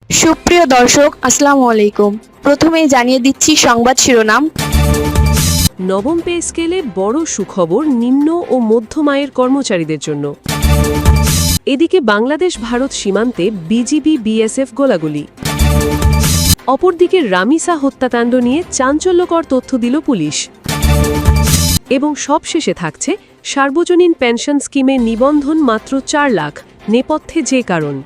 সুপ্রিয় দর্শক, আসসালামু আলাইকুম। প্রথমেই জানিয়ে দিচ্ছি সংবাদ শিরোনাম। নবম পে স্কেলে বড় সুখবর নিম্ন ও মধ্যম আয়ের কর্মচারীদের জন্য। এদিকে বাংলাদেশ ভারত সীমান্তে বিজিবি বিএসএফ গোলাগুলি। অপরদিকে রামিসা হত্যাকাণ্ড নিয়ে চাঞ্চল্যকর তথ্য দিল পুলিশ। এবং সবশেষে থাকছে সার্বজনীন পেনশন স্কিমে নিবন্ধন মাত্র 4 লাখ, নেপথ্যে যে কারণ।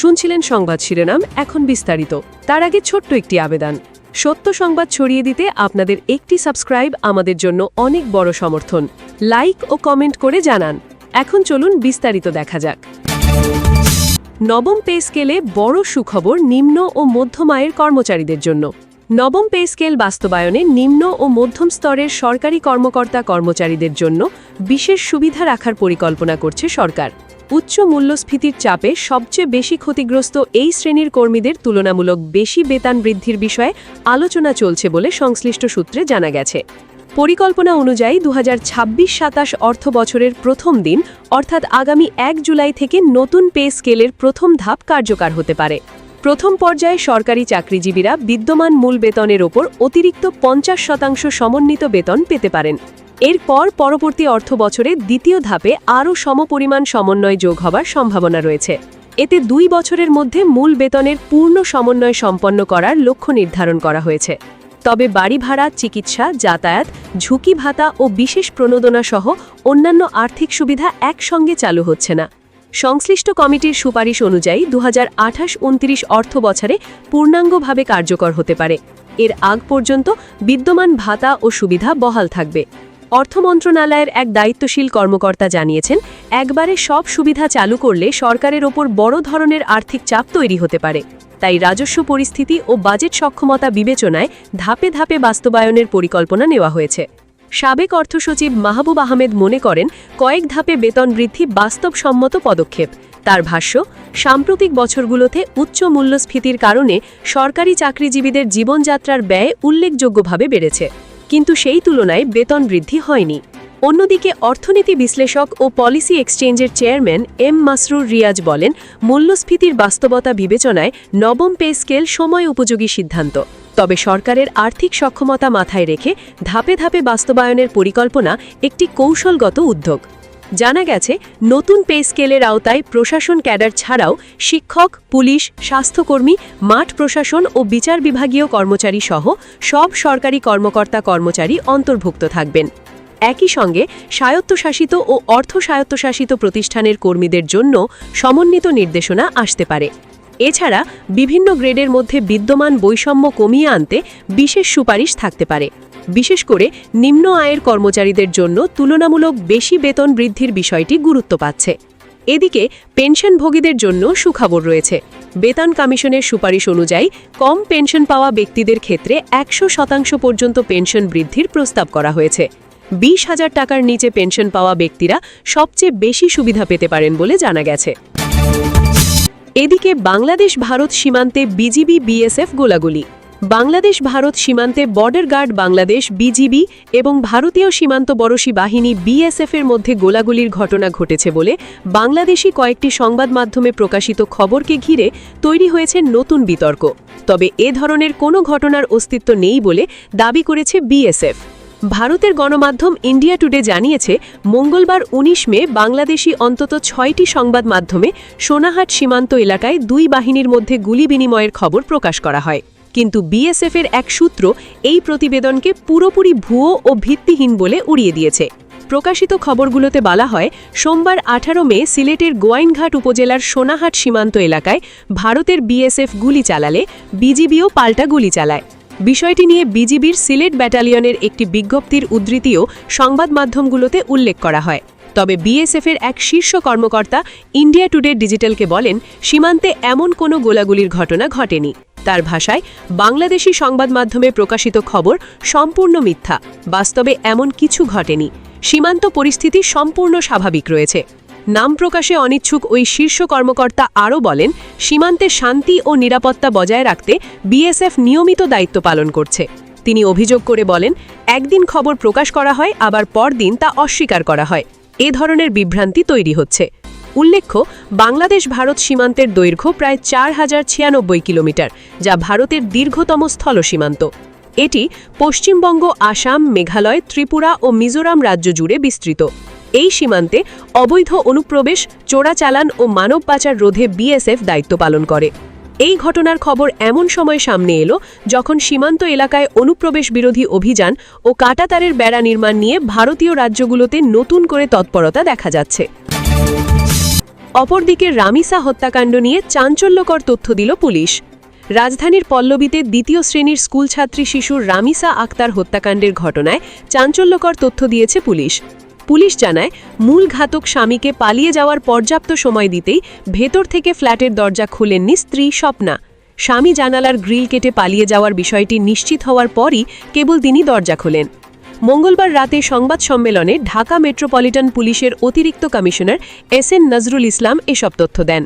শুনছিলেন সংবাদ শিরোনাম, এখন বিস্তারিত। তার আগে ছোট্ট একটি আবেদন, সত্য সংবাদ ছড়িয়ে দিতে আপনাদের একটি সাবস্ক্রাইব আমাদের জন্য অনেক বড় সমর্থন। লাইক ও কমেন্ট করে জানান। এখন চলুন বিস্তারিত দেখা যাক। নবম পে স্কেলে বড় সুখবর নিম্ন ও মধ্যম আয়ের কর্মচারীদের জন্য। নবম পে স্কেল বাস্তবায়নে নিম্ন ও মধ্যম স্তরের সরকারি কর্মকর্তা কর্মচারীদের জন্য বিশেষ সুবিধা রাখার পরিকল্পনা করছে সরকার। উচ্চ মূল্যস্ফীতির চাপে সবচেয়ে বেশি ক্ষতিগ্রস্ত এই শ্রেণীর কর্মীদের তুলনামূলক বেশি বেতন বৃদ্ধির বিষয়ে আলোচনা চলছে বলে সংশ্লিষ্ট সূত্রে জানা গেছে। পরিকল্পনা অনুযায়ী 2026-27 অর্থ বছরের প্রথম দিন অর্থাৎ আগামী 1 জুলাই থেকে নতুন পে স্কেলের প্রথম ধাপ কার্যকর হতে পারে। প্রথম পর্যায়ে সরকারি চাকরিজীবীরা বিদ্যমান মূল বেতনের ওপর অতিরিক্ত 50% সমন্বিত বেতন পেতে পারেন। এরপর পরবর্তী অর্থ বছরে দ্বিতীয় ধাপে আরও সমপরিমাণ সমন্বয় যোগ হবার সম্ভাবনা রয়েছে। এতে 2 বছরের মধ্যে মূল বেতনের পূর্ণ সমন্বয় সম্পন্ন করার লক্ষ্য নির্ধারণ করা হয়েছে। তবে বাড়ি ভাড়া, চিকিৎসা, যাতায়াত, ঝুঁকি ভাতা ও বিশেষ প্রণোদনা সহ অন্যান্য আর্থিক সুবিধা একসঙ্গে চালু হচ্ছে না। সংশ্লিষ্ট কমিটির সুপারিশ অনুযায়ী 2028-29 অর্থ বছরে পূর্ণাঙ্গভাবে কার্যকর হতে পারে। এর আগ পর্যন্ত বিদ্যমান ভাতা ও সুবিধা বহাল থাকবে। অর্থ মন্ত্রণালয়ের এক দায়িত্বশীল কর্মকর্তা জানিয়েছেন, একবারে সব সুবিধা চালু করলে সরকারের ওপর বড় ধরনের আর্থিক চাপ তৈরি হতে পারে। তাই রাজস্ব পরিস্থিতি ও বাজেট সক্ষমতা বিবেচনায় ধাপে ধাপে বাস্তবায়নের পরিকল্পনা নেওয়া হয়েছে। সাবেক অর্থসচিব মাহবুব আহমেদ মনে করেন, কয়েক ধাপে বেতন বৃদ্ধি বাস্তবসম্মত পদক্ষেপ। তার ভাষ্য, সাম্প্রতিক বছরগুলোতে উচ্চ মূল্যস্ফীতির কারণে সরকারি চাকরিজীবীদের জীবনযাত্রার ব্যয় উল্লেখযোগ্যভাবে বেড়েছে, কিন্তু সেই তুলনায় বেতন বৃদ্ধি হয়নি। অন্যদিকে অর্থনীতি বিশ্লেষক ও পলিসি এক্সচেঞ্জের চেয়ারম্যান এম মাসরুর রিয়াজ বলেন, মূল্যস্ফীতির বাস্তবতা বিবেচনায় নবম পে স্কেল সময় উপযোগী সিদ্ধান্ত। তবে সরকারের আর্থিক সক্ষমতা মাথায় রেখে ধাপে ধাপে বাস্তবায়নের পরিকল্পনা একটি কৌশলগত উদ্যোগ। জানা গেছে, নতুন পে স্কেলের আওতায় প্রশাসন ক্যাডার ছাড়াও শিক্ষক, পুলিশ, স্বাস্থ্যকর্মী, মাঠ প্রশাসন ও বিচার বিভাগীয় কর্মচারী সহ সব সরকারি কর্মকর্তা কর্মচারী অন্তর্ভুক্ত থাকবেন। একই সঙ্গে স্বায়ত্তশাসিত ও অর্ধ স্বায়ত্তশাসিত প্রতিষ্ঠানের কর্মীদের জন্য সমন্বিত নির্দেশনা আসতে পারে। এছাড়া বিভিন্ন গ্রেডের মধ্যে বিদ্যমান বৈষম্য কমিয়ে আনতে বিশেষ সুপারিশ থাকতে পারে। বিশেষ করে নিম্ন আয়ের কর্মচারীদের জন্য তুলনামূলক বেশি বেতন বৃদ্ধির বিষয়টি গুরুত্ব পাচ্ছে। এদিকে পেনশনভোগীদের জন্য সুখবর রয়েছে। বেতন কমিশনের সুপারিশ অনুযায়ী কম পেনশন পাওয়া ব্যক্তিদের ক্ষেত্রে 100% পর্যন্ত পেনশন বৃদ্ধির প্রস্তাব করা হয়েছে। 20,000 টাকার নিচে পেনশন পাওয়া ব্যক্তিরা সবচেয়ে বেশি সুবিধা পেতে পারেন বলে জানা গেছে। এদিকে বাংলাদেশ ভারত সীমান্তে বিজিবি বিএসএফ গোলাগুলি। বাংলাদেশ ভারত সীমান্তে বর্ডার গার্ড বাংলাদেশ বিজিবি এবং ভারতীয় সীমান্তবরশী বাহিনী বিএসএফের মধ্যে গোলাগুলির ঘটনা ঘটেছে বলে বাংলাদেশি কয়েকটি সংবাদ মাধ্যমে প্রকাশিত খবরকে ঘিরে তৈরি হয়েছে নতুন বিতর্ক। তবে এ ধরনের কোনো ঘটনার অস্তিত্ব নেই বলে দাবি করেছে বিএসএফ। ভারতের গণমাধ্যম ইন্ডিয়া টুডে জানিয়েছে, মঙ্গলবার 19 মে বাংলাদেশি অন্তত 6টি সংবাদ মাধ্যমে সোনাহাট সীমান্ত এলাকায় 2 বাহিনীর মধ্যে গুলি বিনিময়ের খবর প্রকাশ করা হয়। কিন্তু বিএসএফের এক সূত্র এই প্রতিবেদনকে পুরোপুরি ভুয়ো ও ভিত্তিহীন বলে উড়িয়ে দিয়েছে। প্রকাশিত খবরগুলোতে বলা হয়, সোমবার 18 মে সিলেটের গোয়াইনঘাট উপজেলার সোনাহাট সীমান্ত এলাকায় ভারতের বিএসএফ গুলি চালালে বিজিবিও পাল্টা গুলি চালায়। বিষয়টি নিয়ে বিজিবির সিলেট ব্যাটালিয়নের একটি বিজ্ঞপ্তির উদ্ধৃতিও সংবাদ মাধ্যমগুলোতে উল্লেখ করা হয়। তবে বিএসএফের এক শীর্ষ কর্মকর্তা ইন্ডিয়া টুডে ডিজিটালকে বলেন, সীমান্তে এমন কোনো গোলাগুলির ঘটনা ঘটেনি। তার ভাষায়, বাংলাদেশি সংবাদ মাধ্যমে প্রকাশিত খবর সম্পূর্ণ মিথ্যা। বাস্তবে এমন কিছু ঘটেনি। সীমান্ত পরিস্থিতি সম্পূর্ণ স্বাভাবিক রয়েছে। নাম প্রকাশে অনিচ্ছুক ওই শীর্ষ কর্মকর্তা আরও বলেন, সীমান্তে শান্তি ও নিরাপত্তা বজায় রাখতে বিএসএফ নিয়মিত দায়িত্ব পালন করছে। তিনি অভিযোগ করে বলেন, একদিন খবর প্রকাশ করা হয়, আবার পরদিন তা অস্বীকার করা হয়। এ ধরনের বিভ্রান্তি তৈরি হচ্ছে। উল্লেখ্য, বাংলাদেশ ভারত সীমান্তের দৈর্ঘ্য প্রায় 4096 কিলোমিটার, যা ভারতের দীর্ঘতম স্থল সীমান্ত। এটি পশ্চিমবঙ্গ, আসাম, মেঘালয়, ত্রিপুরা ও মিজোরাম রাজ্য জুড়ে বিস্তৃত। এই সীমান্তে অবৈধ অনুপ্রবেশ, চোরাচালান ও মানব পাচার রোধে বিএসএফ দায়িত্ব পালন করে। এই ঘটনার খবর এমন সময় সামনে এলো যখন সীমান্ত এলাকায় অনুপ্রবেশ বিরোধী অভিযান ও কাঁটাতারের বেড়া নির্মাণ নিয়ে ভারতীয় রাজ্যগুলোতে নতুন করে তৎপরতা দেখা যাচ্ছে। অপরদিকে রামিসা হত্যাকাণ্ড নিয়ে চাঞ্চল্যকর তথ্য দিল পুলিশ। রাজধানীর পল্লবীতে দ্বিতীয় শ্রেণীর স্কুলছাত্রী শিশুর রামিসা আক্তার হত্যাকাণ্ডের ঘটনায় চাঞ্চল্যকর তথ্য দিয়েছে পুলিশ। পুলিশ জানায়, মূল ঘাতক স্বামীকে পালিয়ে যাওয়ার পর্যাপ্ত সময় দিতেই ভেতর থেকে ফ্ল্যাটের দরজা খুলেননি স্ত্রী স্বপ্না। স্বামী জানালার গ্রিল কেটে পালিয়ে যাওয়ার বিষয়টি নিশ্চিত হওয়ার পরই কেবল তিনি দরজা খোলেন। মঙ্গলবার রাতে সংবাদ সম্মেলনে ঢাকা মেট্রোপলিটন পুলিশের অতিরিক্ত কমিশনার এসএন নজরুল ইসলাম এসব তথ্য দেন।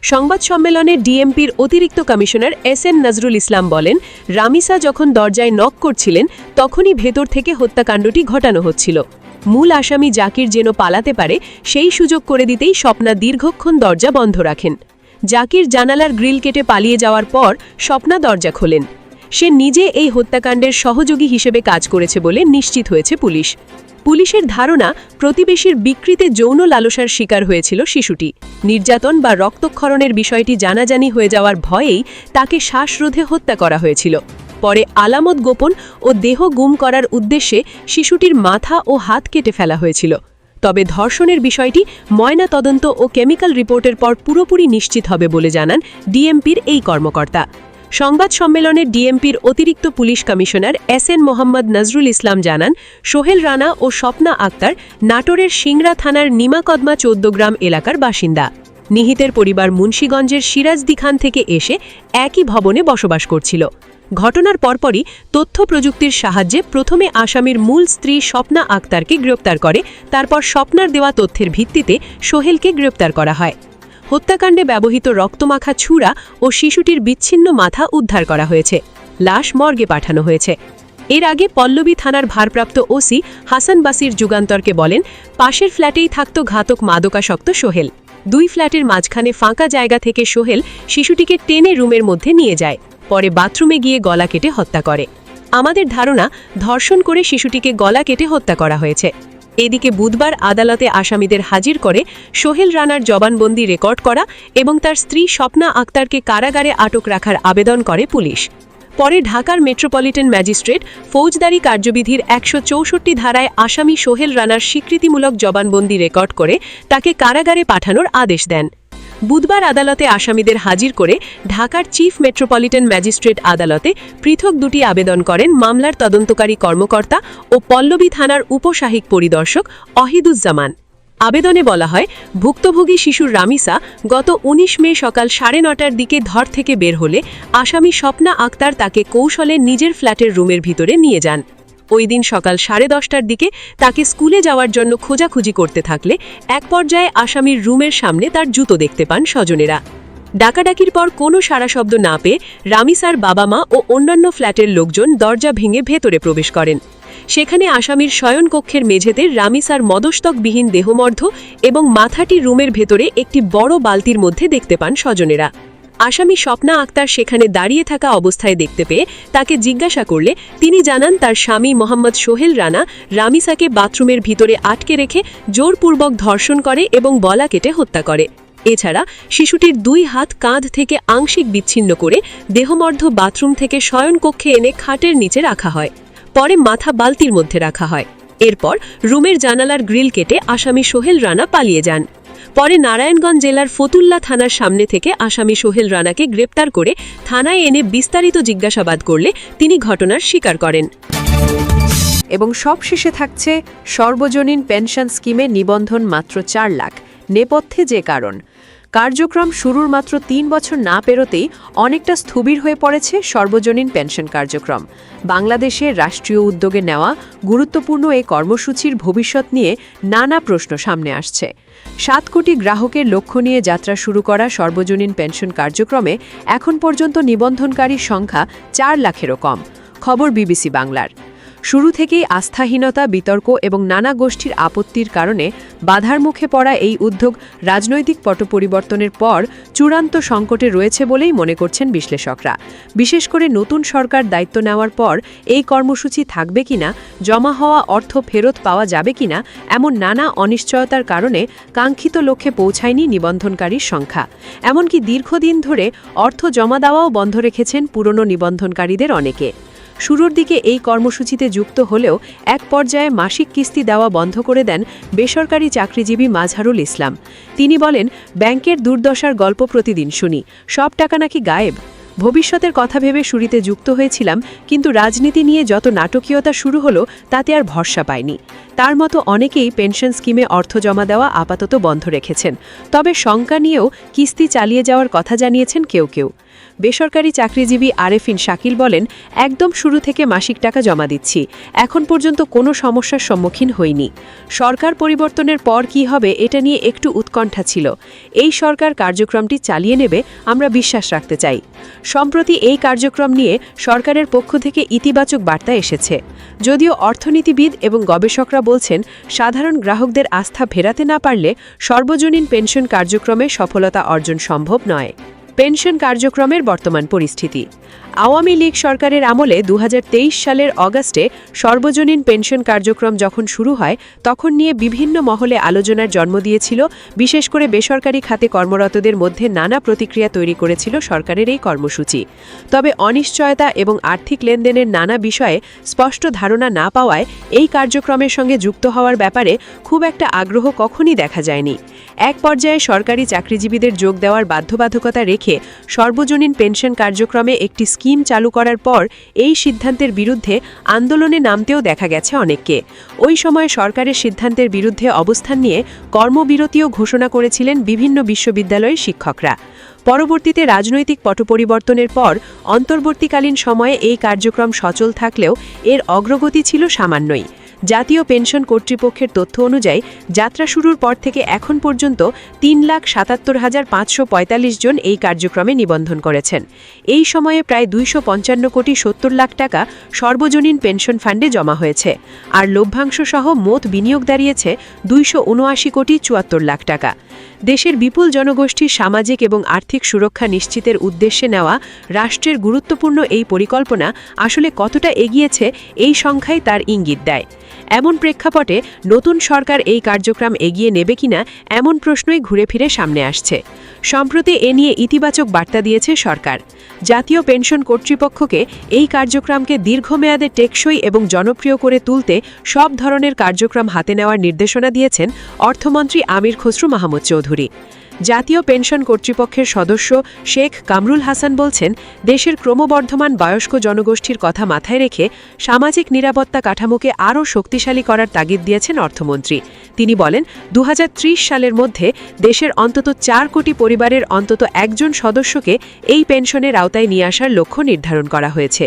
সংবাদ সম্মেলনে ডিএমপির অতিরিক্ত কমিশনার এসএন নজরুল ইসলাম বলেন, রামিসা যখন দরজায় নক করছিলেন তখনই ভেতর থেকে হত্যাকাণ্ডটি ঘটানো হচ্ছিল। মূল আসামি জাকির যেন পালাতে পারে সেই সুযোগ করে দিতেই স্বপ্না দীর্ঘক্ষণ দরজা বন্ধ রাখেন। জাকির জানালার গ্রিল কেটে পালিয়ে যাওয়ার পর স্বপ্না দরজা খোলেন। সে নিজে এই হত্যাকাণ্ডের সহযোগী হিসেবে কাজ করেছে বলে নিশ্চিত হয়েছে পুলিশ। পুলিশের ধারণা, প্রতিবেশীর বিকৃতে যৌন লালসার শিকার হয়েছিল শিশুটি। নির্যাতন বা রক্তক্ষরণের বিষয়টি জানাজানি হয়ে যাওয়ার ভয়েই তাকে শ্বাসরোধে হত্যা করা হয়েছিল। পরে আলামত গোপন ও দেহ গুম করার উদ্দেশ্যে শিশুটির মাথা ও হাত কেটে ফেলা হয়েছিল। তবে ধর্ষণের বিষয়টি ময়না তদন্ত ও কেমিক্যাল রিপোর্টের পর পুরোপুরি নিশ্চিত হবে বলে জানান ডিএমপির এই কর্মকর্তা। সংবাদ সম্মেলনে ডিএমপির অতিরিক্ত police commissioner SN Mohammad Nazrul Islam জানান, সোহেল রানা ও স্বপ্না আক্তার নাটোরের সিংড়া থানার নিমাকদমা 14 গ্রাম এলাকার বাসিন্দা। নিহিতের পরিবার মুন্সিগঞ্জের সিরাজদি খান থেকে এসে একই ভবনে বসবাস করছিল। ঘটনার পরপরই তথ্য প্রযুক্তির সাহায্যে প্রথমে আসামির মূল স্ত্রী স্বপ্না আক্তারকে গ্রেপ্তার করে, তারপর স্বপ্নার দেওয়া তথ্যের ভিত্তিতে সোহেলকে গ্রেপ্তার করা হয়। হত্যাকাণ্ডে ব্যবহৃত রক্তমাখা ছুরা ও শিশুটির বিচ্ছিন্ন মাথা উদ্ধার করা হয়েছে। লাশ মর্গে পাঠানো হয়েছে। এর আগে পল্লবী থানার ভারপ্রাপ্ত ওসি হাসান বাসির যুগান্তরকে বলেন, পাশের ফ্ল্যাটেই থাকত ঘাতক মাদকাসক্ত সোহেল। 2 ফ্ল্যাটের মাঝখানে ফাঁকা জায়গা থেকে সোহেল শিশুটিকে টেনে রুমের মধ্যে নিয়ে যায়, পরে বাথরুমে গিয়ে গলা কেটে হত্যা করে। আমাদের ধারণা, ধর্ষণ করে শিশুটিকে গলা কেটে হত্যা করা হয়েছে। এদিকে বুধবার আদালতে আসামিদের হাজির করে সোহেল রানার জবানবন্দি রেকর্ড করা এবং তার স্ত্রী স্বপ্না আক্তারকে কারাগারে আটক রাখার আবেদন করে পুলিশ। পরে ঢাকার মেট্রোপলিটন ম্যাজিস্ট্রেট ফৌজদারি কার্যবিধির 164 ধারায় আসামি সোহেল রানার স্বীকৃতিমূলক জবানবন্দি রেকর্ড করে তাকে কারাগারে পাঠানোর আদেশ দেন। বুধবার আদালতে আসামিদের হাজির করে ঢাকার চিফ মেট্রোপলিটন ম্যাজিস্ট্রেট আদালতে পৃথক 2টি আবেদন করেন মামলার তদন্তকারী কর্মকর্তা ও পল্লবী থানার উপসাহিক পরিদর্শক অহিদুজ্জামান। আবেদনে বলা হয়, ভুক্তভোগী শিশুর রামিসা গত 19 মে সকাল 9:30টার দিকে ঘর থেকে বের হলে আসামি স্বপ্না আক্তার তাকে কৌশলে নিজের ফ্ল্যাটের রুমের ভিতরে নিয়ে যান। ওই দিন সকাল 10:30টার দিকে তাকে স্কুলে যাওয়ার জন্য খোঁজাখুঁজি করতে থাকলে এক পর্যায়ে আসামির রুমের সামনে তার জুতো দেখতে পান স্বজনেরা। ডাকাডাকির পর কোনো সাড়া শব্দ না পেয়ে রামিসার বাবা মা ও অন্যান্য ফ্ল্যাটের লোকজন দরজা ভেঙে ভেতরে প্রবেশ করেন। সেখানে আসামির শয়নকক্ষের মেঝেতে রামিসার মদস্তকবিহীন দেহমর্ধ এবং মাথাটি রুমের ভেতরে একটি বড় বালতির মধ্যে দেখতে পান স্বজনেরা। আসামি স্বপ্না আক্তার সেখানে দাঁড়িয়ে থাকা অবস্থায় দেখতে পেয়ে তাকে জিজ্ঞাসা করলে তিনি জানান, তার স্বামী মোহাম্মদ সোহেল রানা রামিসাকে বাথরুমের ভিতরে আটকে রেখে জোরপূর্বক ধর্ষণ করে এবং গলা কেটে হত্যা করে। এছাড়া শিশুটির 2 হাত কাঁধ থেকে আংশিক বিচ্ছিন্ন করে দেহমর্ধ বাথরুম থেকে শয়নকক্ষে এনে খাটের নিচে রাখা হয়। পরে মাথা বালতির মধ্যে রাখা হয়। এরপর রুমের জানালার গ্রিল কেটে আসামি সোহেল রানা পালিয়ে যান। পরে নারায়ণগঞ্জ জেলার ফতুল্লা থানার সামনে থেকে আসামি সোহেল রানাকে গ্রেপ্তার করে থানায় এনে বিস্তারিত জিজ্ঞাসাবাদ করলে তিনি ঘটনার স্বীকার করেন। এবং সবশেষে থাকছে সর্বজনীন পেনশন স্কিমে নিবন্ধন মাত্র 4 লাখ, নেপথ্যে যে কারণ। কার্যক্রম শুরুর মাত্র 3 বছর না পেরোতেই অনেকটা স্থবির হয়ে পড়েছে সর্বজনীন পেনশন কার্যক্রম। বাংলাদেশে রাষ্ট্রীয় উদ্যোগে নেওয়া গুরুত্বপূর্ণ এই কর্মসূচির ভবিষ্যৎ নিয়ে নানা প্রশ্ন সামনে আসছে। 7 কোটি গ্রাহকের লক্ষ্য নিয়ে যাত্রা শুরু করা সর্বজনীন পেনশন কার্যক্রমে এখন পর্যন্ত নিবন্ধনকারীর সংখ্যা 4 লাখেরও কম। খবর বিবিসি বাংলার। শুরু থেকেই আস্থাহীনতা, বিতর্ক এবং নানা গোষ্ঠীর আপত্তির কারণে বাধার মুখে পড়া এই উদ্যোগ রাজনৈতিক পট পরিবর্তনের পর চূড়ান্ত সংকটে রয়েছে বলেই মনে করছেন বিশ্লেষকরা। বিশেষ করে নতুন সরকার দায়িত্ব নেওয়ার পর এই কর্মসূচি থাকবে কিনা, জমা হওয়া অর্থ ফেরত পাওয়া যাবে কিনা, এমন নানা অনিশ্চয়তার কারণে কাঙ্ক্ষিত লক্ষ্যে পৌঁছায়নি নিবন্ধনকারীর সংখ্যা। এমনকি দীর্ঘদিন ধরে অর্থ জমা দেওয়াও বন্ধ রেখেছেন পুরনো নিবন্ধনকারীদের অনেকে। শুরুর দিকে এই কর্মসূচিতে যুক্ত হলেও এক পর্যায়ে মাসিক কিস্তি দেওয়া বন্ধ করে দেন বেসরকারি চাকরিজীবী মাজহারুল ইসলাম। তিনি বলেন, ব্যাংকের দুর্দশার গল্প প্রতিদিন শুনি, সব টাকা নাকি গায়েব। ভবিষ্যতের কথা ভেবে শুরুতে যুক্ত হয়েছিলাম, কিন্তু রাজনীতি নিয়ে যত নাটকীয়তা শুরু হলো তাতে আর ভরসা পাইনি। তার মতো অনেকেই পেনশন স্কিমে অর্থ জমা দেওয়া আপাতত বন্ধ রেখেছেন, তবে শঙ্কা নিয়েও কিস্তি চালিয়ে যাওয়ার কথা জানিয়েছেন কেউ কেউ। বেসরকারি চাকরিজীবী আরেফিন শাকিল বলেন, একদম শুরু থেকে মাসিক টাকা জমা দিচ্ছি, এখন পর্যন্ত কোনো সমস্যার সম্মুখীন হইনি। সরকার পরিবর্তনের পর কি হবে এটা নিয়ে একটু উৎকণ্ঠা ছিল। এই সরকার কার্যক্রমটি চালিয়ে নেবে, আমরা বিশ্বাস রাখতে চাই। সম্প্রতি এই কার্যক্রম নিয়ে সরকারের পক্ষ থেকে ইতিবাচক বার্তা এসেছে, যদিও অর্থনীতিবিদ এবং গবেষকরা বলছেন সাধারণ গ্রাহকদের আস্থা ফেরাতে না পারলে সর্বজনীন পেনশন কার্যক্রমে সফলতা অর্জন সম্ভব নয়। পেনশন কার্যক্রমের বর্তমান পরিস্থিতি। আওয়ামী লীগ সরকারের আমলে 2023 সালের অগাস্টে সর্বজনীন পেনশন কার্যক্রম যখন শুরু হয় তখন নিয়ে বিভিন্ন মহলে আলোচনার জন্ম দিয়েছিল। বিশেষ করে বেসরকারি খাতে কর্মরতদের মধ্যে নানা প্রতিক্রিয়া তৈরি করেছিল সরকারের এই কর্মসূচি। তবে অনিশ্চয়তা এবং আর্থিক লেনদেনের নানা বিষয়ে স্পষ্ট ধারণা না পাওয়ায় এই কার্যক্রমের সঙ্গে যুক্ত হওয়ার ব্যাপারে খুব একটা আগ্রহ কখনই দেখা যায়নি। এক পর্যায়ে সরকারি চাকরিজীবীদের যোগ দেওয়ার বাধ্যবাধকতা রেখে সর্বজনীন পেনশন কার্যক্রমে একটি স্কিম চালু করার পর এই সিদ্ধান্তের বিরুদ্ধে আন্দোলনে নামতেও দেখা গেছে অনেককে। ওই সময় সরকারের সিদ্ধান্তের বিরুদ্ধে অবস্থান নিয়ে কর্মবিরতিও ঘোষণা করেছিলেন বিভিন্ন বিশ্ববিদ্যালয়ের শিক্ষকরা। পরবর্তীতে রাজনৈতিক পট পরিবর্তনের পর অন্তর্বর্তীকালীন সময়ে এই কার্যক্রম সচল থাকলেও এর অগ্রগতি ছিল সামান্যই। জাতীয় পেনশন কর্তৃপক্ষের তথ্য অনুযায়ী যাত্রা শুরুর পর থেকে এখন পর্যন্ত 3,77,545 জন এই কার্যক্রমে নিবন্ধন করেছেন। এই সময়ে প্রায় 255 কোটি 70 লাখ টাকা সর্বজনীন পেনশন ফান্ডে জমা হয়েছে, আর লভ্যাংশ সহ মোট বিনিয়োগ দাঁড়িয়েছে 279 কোটি 74 লাখ টাকা। দেশের বিপুল জনগোষ্ঠীর সামাজিক এবং আর্থিক সুরক্ষা নিশ্চিতের উদ্দেশ্যে নেওয়া রাষ্ট্রের গুরুত্বপূর্ণ এই পরিকল্পনা আসলে কতটা এগিয়েছে এই সংখ্যাই তার ইঙ্গিত দেয়। এমন প্রেক্ষাপটে নতুন সরকার এই কার্যক্রম এগিয়ে নেবে কিনা এমন প্রশ্নই ঘুরে ফিরে সামনে আসছে। সম্প্রতি এ নিয়ে ইতিবাচক বার্তা দিয়েছে সরকার। জাতীয় পেনশন কর্তৃপক্ষকে এই কার্যক্রমকে দীর্ঘমেয়াদে টেকসই এবং জনপ্রিয় করে তুলতে সব ধরনের কার্যক্রম হাতে নেওয়ার নির্দেশনা দিয়েছেন অর্থমন্ত্রী আমির খসরু মাহমুদ চৌধুরী। জাতীয় পেনশন কর্তৃপক্ষের সদস্য শেখ কামরুল হাসান বলছেন, দেশের ক্রমবর্ধমান বয়স্ক জনগোষ্ঠীর কথা মাথায় রেখে সামাজিক নিরাপত্তা কাঠামোকে আরও শক্তিশালী করার তাগিদ দিয়েছেন অর্থমন্ত্রী। তিনি বলেন, 2030 সালের মধ্যে দেশের অন্তত 4 কোটি পরিবারের অন্তত একজন সদস্যকে এই পেনশনের আওতায় নিয়ে আসার লক্ষ্য নির্ধারণ করা হয়েছে।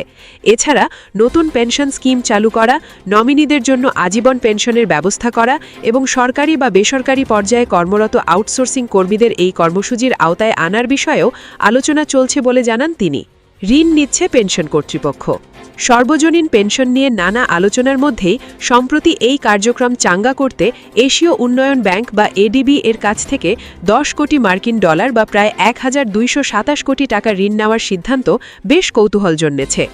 এছাড়া নতুন পেনশন স্কিম চালু করা, নমিনিদের জন্য আজীবন পেনশনের ব্যবস্থা করা এবং সরকারি বা বেসরকারি পর্যায়ে কর্মরত আউটসোর্সিং কর্মীদের এই কর্মসূচির আওতায় আনার বিষয়েও আলোচনা চলছে বলে জানান তিনি। ঋণ নিচ্ছে পেনশন কর্তৃপক্ষ। সর্বজনীন পেনশন নিয়ে নানা আলোচনার মধ্যেই সম্প্রতি এই কার্যক্রম চাঙ্গা করতে এশীয় উন্নয়ন ব্যাংক বা এডিবি এর কাছ থেকে 10 কোটি মার্কিন ডলার বা প্রায় 1227 কোটি টাকা ঋণ নেওয়ার সিদ্ধান্ত বেশ কৌতূহল জন্মেছে।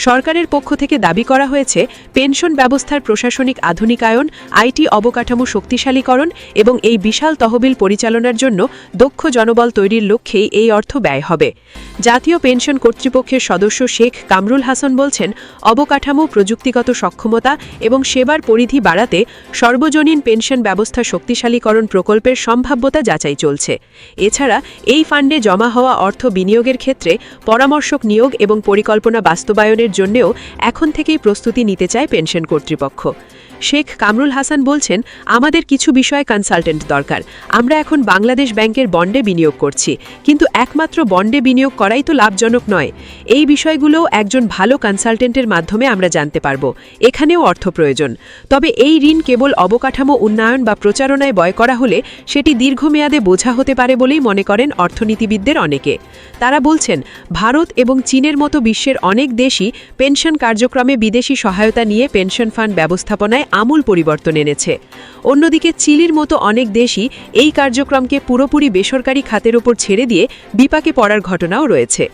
সরকারের পক্ষ থেকে দাবি করা হয়েছে, পেনশন ব্যবস্থার প্রশাসনিক আধুনিকায়ন, আইটি অবকাঠামো শক্তিশালীকরণ এবং এই বিশাল তহবিল পরিচালনার জন্য দক্ষ জনবল তৈরির লক্ষ্যেই এই অর্থ ব্যয় হবে। জাতীয় পেনশন কর্তৃপক্ষের সদস্য শেখ কামরুল হাসান বলছেন, অবকাঠামো, প্রযুক্তিগত সক্ষমতা এবং সেবার পরিধি বাড়াতে সর্বজনীন পেনশন ব্যবস্থা শক্তিশালীকরণ প্রকল্পের সম্ভাব্যতা যাচাই চলছে। এছাড়া এই ফান্ডে জমা হওয়া অর্থ বিনিয়োগের ক্ষেত্রে পরামর্শক নিয়োগ এবং পরিকল্পনা বাস্তবায়নের জন্যও এখন থেকেই প্রস্তুতি নিতে চায় পেনশন কর্তৃপক্ষ। শেখ কামরুল হাসান বলছেন, আমাদের কিছু বিষয়ে কনসালটেন্ট দরকার। আমরা এখন বাংলাদেশ ব্যাংকের বন্ডে বিনিয়োগ করছি, কিন্তু একমাত্র বন্ডে বিনিয়োগ করাই তো লাভজনক নয়। এই বিষয়গুলোও একজন ভালো কনসালটেন্টের মাধ্যমে আমরা জানতে পারব। এখানেও অর্থ প্রয়োজন। তবে এই ঋণ কেবল অবকাঠামো উন্নয়ন বা প্রচারণায় বয় করা হলে সেটি দীর্ঘমেয়াদে বোঝা হতে পারে বলেই মনে করেন অর্থনীতিবিদদের অনেকে। তারা বলছেন, ভারত এবং চীনের মতো বিশ্বের অনেক দেশই পেনশন কার্যক্রমে বিদেশি সহায়তা নিয়ে পেনশন ফান্ড ব্যবস্থাপনায় আমূল পরিবর্তন এনেছে। অন্যদিকে চিলির মতো অনেক দেশই এই কার্যক্রমকে পুরোপুরি বেসরকারি খাতের ওপর ছেড়ে দিয়ে বিপাকে পড়ার ঘটনাও রয়েছে।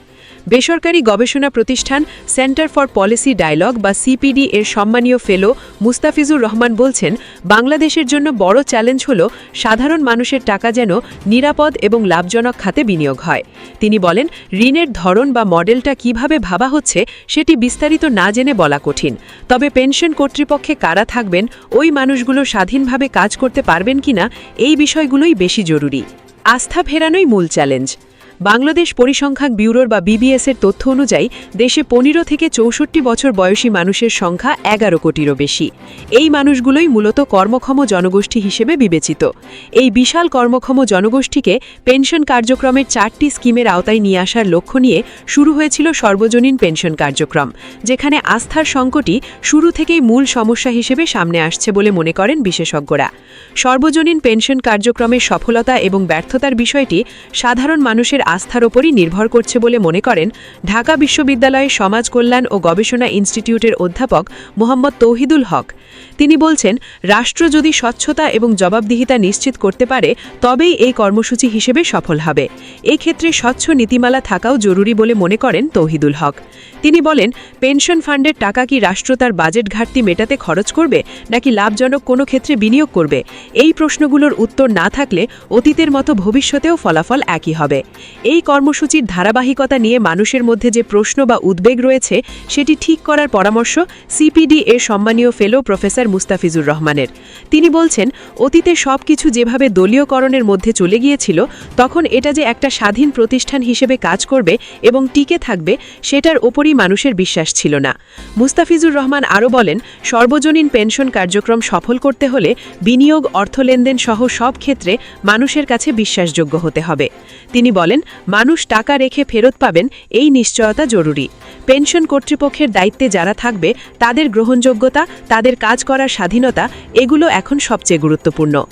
বেসরকারি গবেষণা প্রতিষ্ঠান সেন্টার ফর পলিসি ডায়ালগ বা সিপিডি এর সম্মানীয় ফেলো মুস্তাফিজুর রহমান বলছেন, বাংলাদেশের জন্য বড় চ্যালেঞ্জ হল সাধারণ মানুষের টাকা যেন নিরাপদ এবং লাভজনক খাতে বিনিয়োগ হয়। তিনি বলেন, ঋণের ধরন বা মডেলটা কিভাবে ভাবা হচ্ছে সেটি বিস্তারিত না জেনে বলা কঠিন। তবে পেনশন কর্তৃপক্ষে কারা থাকবেন, ওই মানুষগুলো স্বাধীনভাবে কাজ করতে পারবেন কিনা, এই বিষয়গুলোই বেশি জরুরি। আস্থা ফেরানোই মূল চ্যালেঞ্জ। বাংলাদেশ পরিসংখ্যান ব্যুরোর বা বিবিএস-এর তথ্য অনুযায়ী দেশে 15 থেকে 64 বছর বয়সী মানুষের সংখ্যা 11 কোটিরও বেশি। এই মানুষগুলোই মূলত কর্মক্ষম জনগোষ্ঠী হিসেবে বিবেচিত। এই বিশাল কর্মক্ষম জনগোষ্ঠীকে পেনশন কার্যক্রমের 4টি স্কিমের আওতায় নিয়ে আসার লক্ষ্য নিয়ে শুরু হয়েছিল সর্বজনীন পেনশন কার্যক্রম, যেখানে আস্থার সংকটই শুরু থেকেই মূল সমস্যা হিসেবে সামনে আসছে বলে মনে করেন বিশেষজ্ঞরা। সর্বজনীন পেনশন কার্যক্রমের সফলতা এবং ব্যর্থতার বিষয়টি সাধারণ মানুষের আস্থার ওপরই নির্ভর করছে বলে মনে করেন ঢাকা বিশ্ববিদ্যালয়ের সমাজ কল্যাণ ও গবেষণা ইনস্টিটিউটের অধ্যাপক মোহাম্মদ তৌহিদুল হক। তিনি বলছেন, রাষ্ট্র যদি স্বচ্ছতা এবং জবাবদিহিতা নিশ্চিত করতে পারে তবেই এই কর্মসূচি হিসেবে সফল হবে। এক্ষেত্রে স্বচ্ছ নীতিমালা থাকাও জরুরি বলে মনে করেন তৌহিদুল হক। তিনি বলেন, পেনশন ফান্ডের টাকা কি রাষ্ট্র তার বাজেট ঘাটতি মেটাতে খরচ করবে নাকি লাভজনক কোনো ক্ষেত্রে বিনিয়োগ করবে? এই প্রশ্নগুলোর উত্তর না থাকলে অতীতের মতো ভবিষ্যতেও ফলাফল একই হবে। এই কর্মসূচির ধারাবাহিকতা নিয়ে মানুষের মধ্যে যে প্রশ্ন বা উদ্বেগ রয়েছে সেটি ঠিক করার পরামর্শ সিপিডি এর সম্মানীয় ফেলো প্রফেসর মুস্তাফিজুর রহমানের। তিনি বলছেন, অতীতে সবকিছু যেভাবে দলীয়করণের মধ্যে চলে গিয়েছিল, তখন এটা যে একটা স্বাধীন প্রতিষ্ঠান হিসেবে কাজ করবে এবং টিকে থাকবে সেটার ওপরই মানুষের বিশ্বাস ছিল না। মুস্তাফিজুর রহমান আরও বলেন, সর্বজনীন পেনশন কার্যক্রম সফল করতে হলে বিনিয়োগ, অর্থ লেনদেন সহ সব ক্ষেত্রে মানুষের কাছে বিশ্বাসযোগ্য হতে হবে। তিনি বলেন, মানুষ টাকা রেখে ফেরত পাবেন এই নিশ্চয়তা জরুরি। পেনশন কর্তৃপক্ষের দায়িত্বে যারা থাকবে তাদের গ্রহণযোগ্যতা, তাদের কাজ করার স্বাধীনতা, এগুলো এখন সবচেয়ে গুরুত্বপূর্ণ।